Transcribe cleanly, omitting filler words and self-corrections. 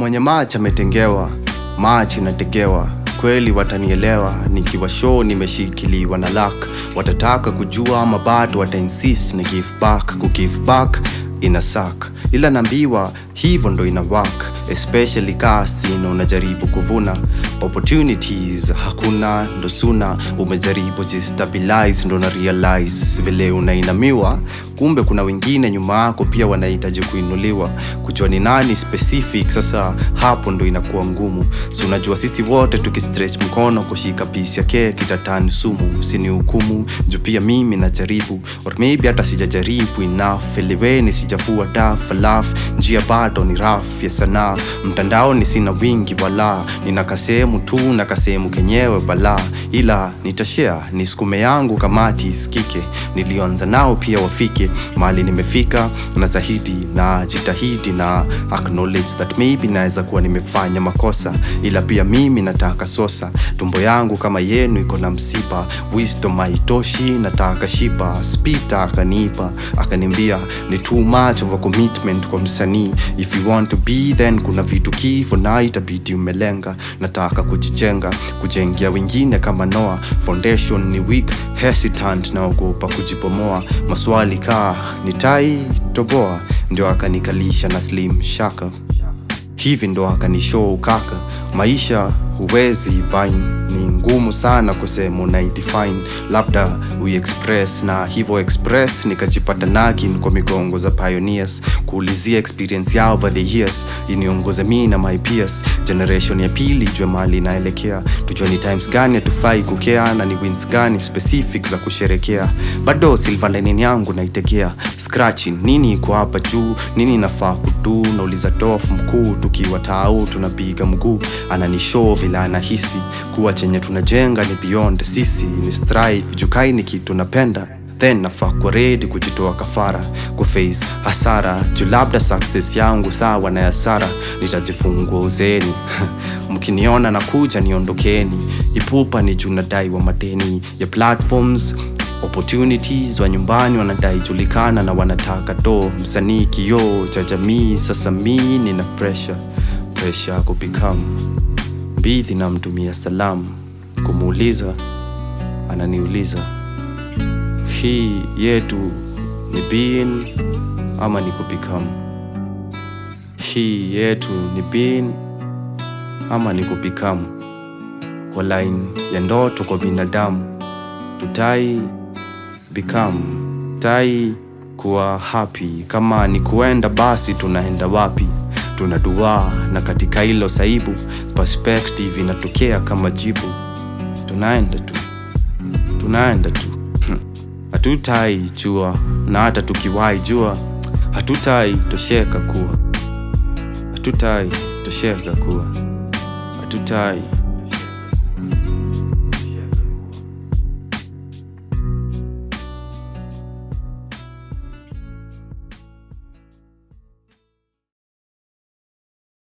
mwenye macho ametengewa, macho inategewa. Kweli watanielewa, nikiwa show nimeshikiliwa na luck. Watataka kujua ama bado wata-insist ni give back. Ku-give back ina suck, ila naambiwa hivyo ndo ina work. Especially kasi na unajaribu kuvuna opportunities, hakuna ndo suna. Umejaribu jistabilize ndo na realize vile unainamiwa. Kumbe kuna wengine nyuma yako pia wanahitaji kuinuliwa. Kujua ni nani specific, sasa hapo ndo inakuwa ngumu. So unajua sisi wote tukistretch mkono kushika piece ya cake itatani sumu. Usini hukumu, juu pia mimi najaribu, or maybe hata sijajaribu enough. Eleweni sijafua dafa laugh, njia bado ni rough ya sanaa. Mtandaoni sina wingi wala, nina kasehemu tu na kasehemu kenyewe bala. Ila nitashare niskume yangu kamati isikike. Nilionza nao pia wafike mahali nimefika, na zaidi na jitahidi na acknowledge that maybe naeza kuwa nimefanya makosa. Ila pia mimi nataka sosa, tumbo yangu kama yenu iko na msiba. Wisdom haitoshi, nataka shiba. Spita akanipa, akaniambia ni too much of a commitment kwa msanii. If you want to be, then kuna vitu key for night itabidi umelenga. Nataka kujijenga, kujengea wengine kama Noah. Foundation ni weak, hesitant, naogopa kujibomoa. Maswali kaa nitai toboa, ndio akanikalisha na Slim Shaka. Hivi ndo akanishow kaka, maisha huwezi bind. Ni ngumu sana kusema unaidefine, labda express. Na hivyo express nikajipata nakin kwa migongo za pioneers. Kuulizia experience yao over the years, iniongoza mimi na my peers. Generation ya pili jua mali naelekea. Tujua ni times gani tufai kukea, na ni wins gani specific za kusherekea. Bado silver lining yangu naitekea. Scratching nini iko hapa juu, nini nafaa kudu. Nauliza dof mkuu, tukiwa tao tunapiga mguu. Ananishow vila anahisi kuwa chenye tunajenga ni beyond sisi. Ni strive jukai ni kitu napenda, then nafaa kwa ready kujitoa kafara. Kuface hasara, juu labda success yangu sawa na hasara. Nitajifungua uzeni mkiniona na kuja niondokeni. Ipupa ni juu nadai wa madeni ya platforms, opportunities. Wa nyumbani wanadai julikana na wanataka do. Msanii kioo cha jamii, sasa mimi nina pressure kubecome. Bithi na mtumia salamu, kumuuliza ananiuliza, hii yetu ni being ama ni kubecome? Hii yetu ni being ama ni kubecome? Kwa line ya ndoto kwa binadamu, tutai become, tutai kuwa happy. Kama ni kuenda basi tunaenda wapi? Tunadua na katika hilo saibu perspective inatokea kama jibu. Tunaenda tu hatutai jua, na hata tukiwai jua hatutai tosheka kuwa, hatutai